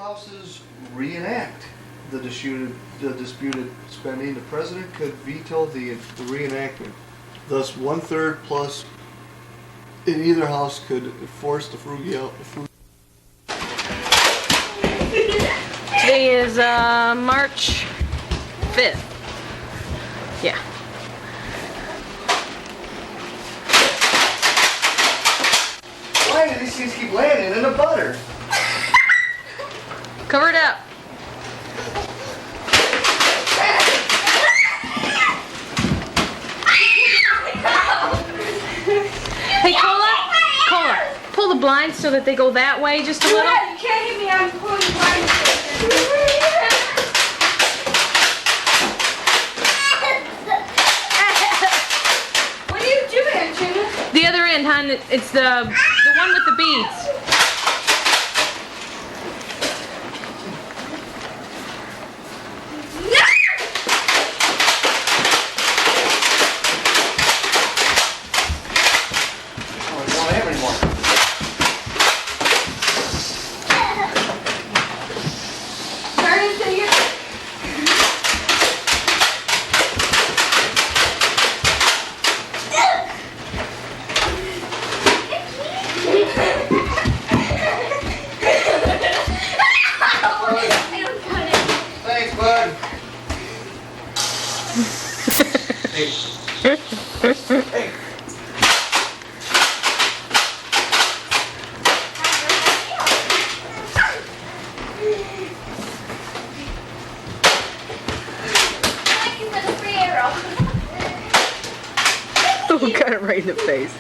houses reenact the disputed spending. The president could veto the reenactment. Thus, 1/3 plus in either house could force the frugality. Today is March 5th. Yeah. Why do these things keep landing in the butter? Cover it up. Hey, Cola, pull the blinds so that they go that way just a little. You can't hit me, I'm pulling the blinds. What are you doing, Jenna? The other end, hon. It's the one with the beads. Thanks, bud. Hey. Hey. Oh, got it right in the face.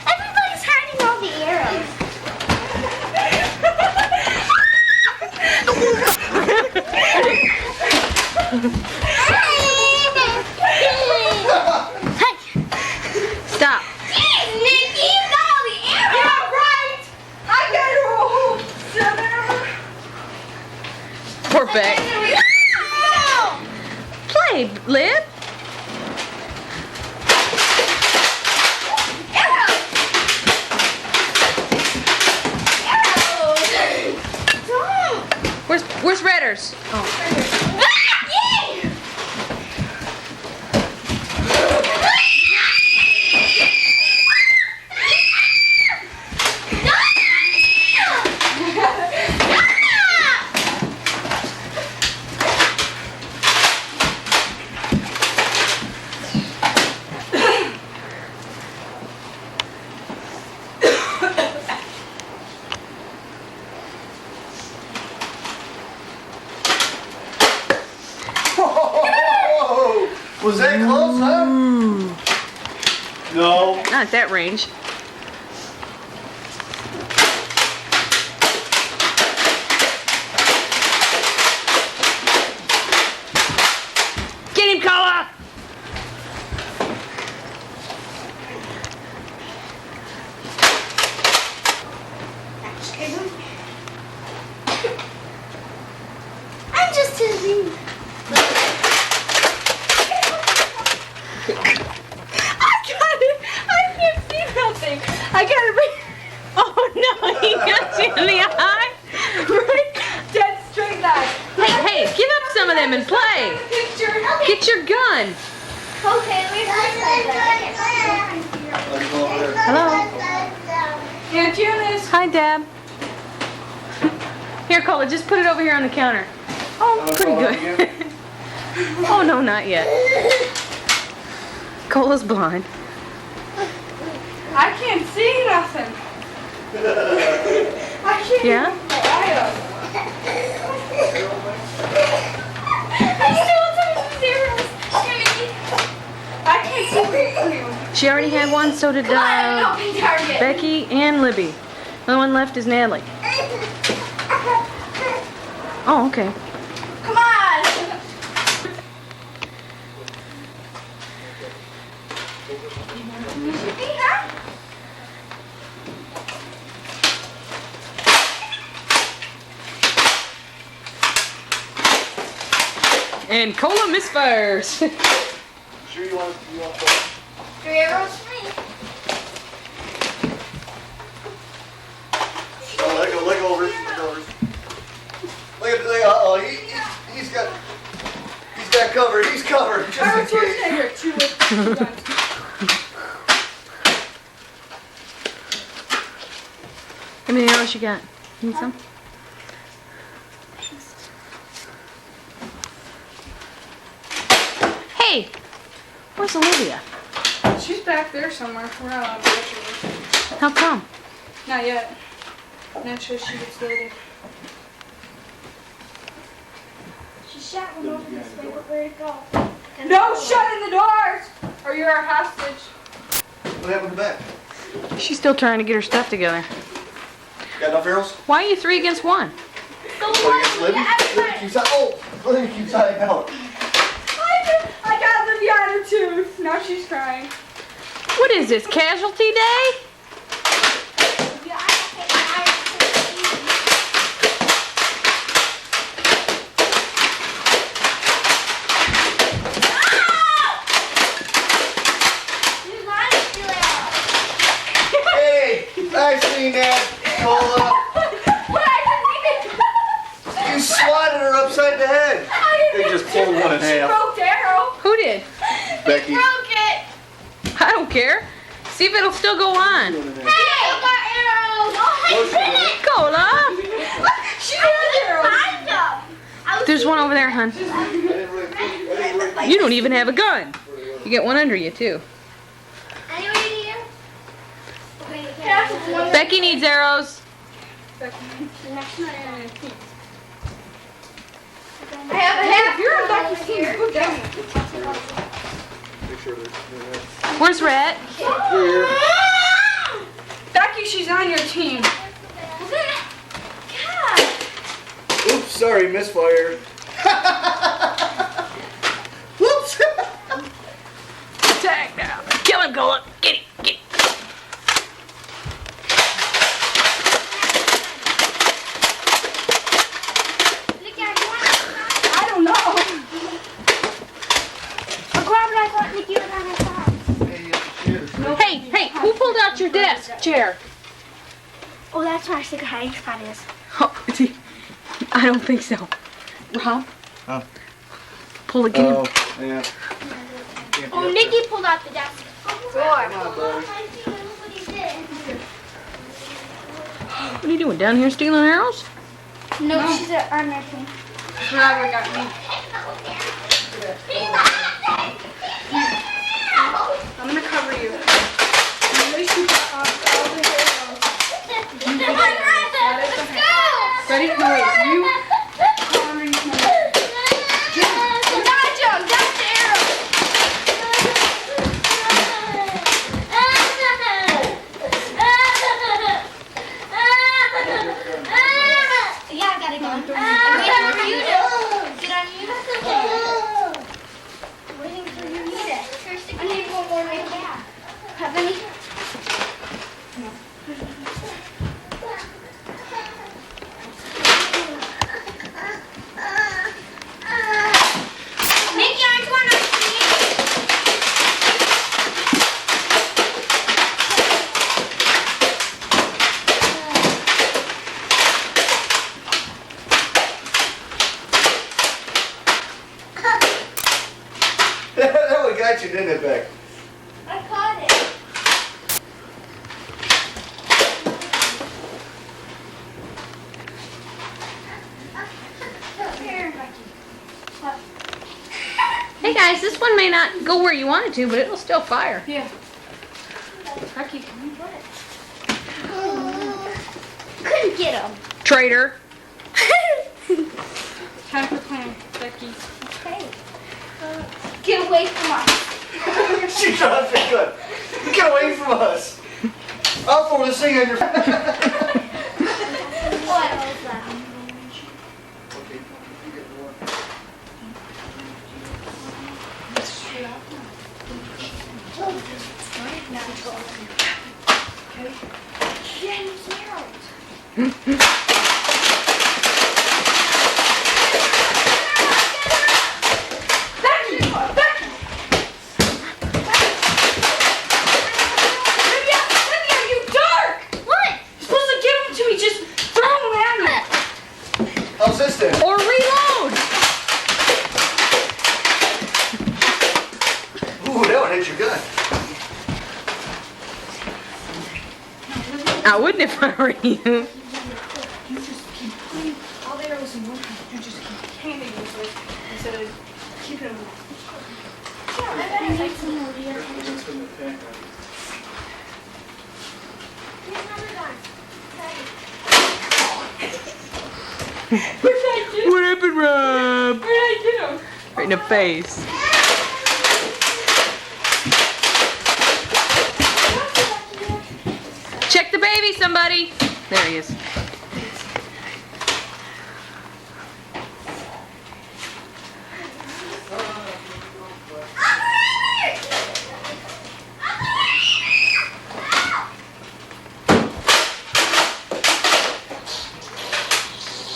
Everybody's hiding all the arrows. Stop. Jeez, Nikki, you got all the arrows. Yeah, right. I got a whole 7. Poor Beck. Play, Lib. Where's Redders? Oh. Was that close, huh? No. Not at that range. Get him, Kola! I'm just teasing. I got it right. Oh no, he got you in the eye. Right? Dead straight line. Hey, give up some of them and play. Picture. Get your gun. Okay, we're Hello. Aunt Eunice. Hi, Deb. Here, Cola, just put it over here on the counter. Oh, pretty good. Oh no, not yet. Cola's blind. I can't see nothing. I can't Yeah? even put my eye up. I can't see anyone. She already had one, so did Target. Becky and Libby. The only one left is Natalie. Oh, okay. Come on. And Cola misfires. Sure you want 3 arrows for me. Oh, let go, Rick. Look at he's got covered. He's covered. Just in case. How many arrows you got? Need some? Hey! Where's Olivia? She's back there somewhere. We're not allowed to touch her. How come? Not yet. Not sure she gets loaded. She shot one over this way, but where'd it go? No shutting the doors, or you're our hostage. What happened to back? She's still trying to get her stuff together. Got enough arrows? Why are you 3 against 1? Libby keeps Libby keeps hiding out. I got Livy on her tooth. Now she's crying. What is this, casualty day? Hey, I seen that, Cola. What? I didn't even. You swatted her upside the head. They just pulled one in She half. broke the arrow. Who did? Becky. Broke it. I don't care. See if it'll still go on. Hey, I got arrows. Cola! She has arrows. Find them. There's one over there, hon. You don't even have a gun. You get one under you, too. Anybody here? Becky needs arrows. The next one. I have a half. You're on Becky's team. Go down. Make sure they're Where's Rat? Becky, she's on your team. Oops, sorry, misfire. Whoops. Attack now. Kill him, Cola. Get him. Get him. I don't know. Hey, who pulled out your desk chair? Oh, that's where our secret hiding spot is. Oh, I don't think so. Rob? Huh? Pull again. Oh, yeah. Oh, Nikki pulled out the desk. Come on, buddy. What are you doing, down here stealing arrows? No, she's on our team. Robert got me. I'm gonna cover you. At least you got all the arrows. Ready? No, wait. You. Yeah, I gotta go. I'm waiting for you to get on you. Waiting for you to get it. I need one more right now. Have any? Nikki, aren't you on our team? That one got you, didn't it, Beck? I caught it. Here, Becky. Hey guys, this one may not go where you want it to, but it'll still fire. Yeah. Becky, can you put it? Couldn't get him. Traitor. Time for plan, Becky. Okay. Get away from us. She tried to be good. Get away from us. I'll throw this thing on your. What? Okay. Okay? Yeah, use arrows. Back to you! Back to you! Lydia, you dark! What? You're supposed to give them to me, just throw them at me! How's this then? Or reload. Ooh, that would hit your gun. I wouldn't if I were you. You just keep putting all the arrows in one hand. You just keep handing them to us instead of keeping them. Yeah, I bet I like some more here. Here's another gun. Where did I get him? What happened, Rob? Where did I get him? Right in the face. Check the baby, somebody. There he is.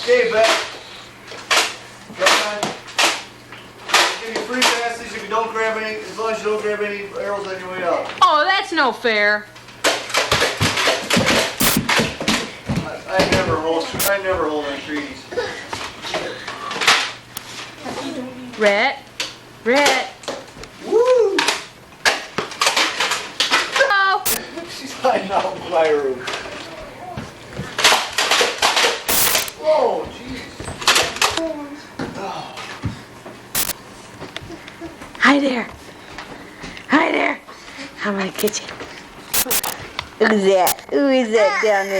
Okay, Beth. Give you free passes if you don't grab any, as long as you don't grab any arrows on your way out. Oh, that's no fair. I never hold on trees. Rhett. Rhett. Woo! Oh. She's hiding out in my room. Whoa, jeez. Hi there. Hi there. I'm gonna get you. Look at that. Who is that down there?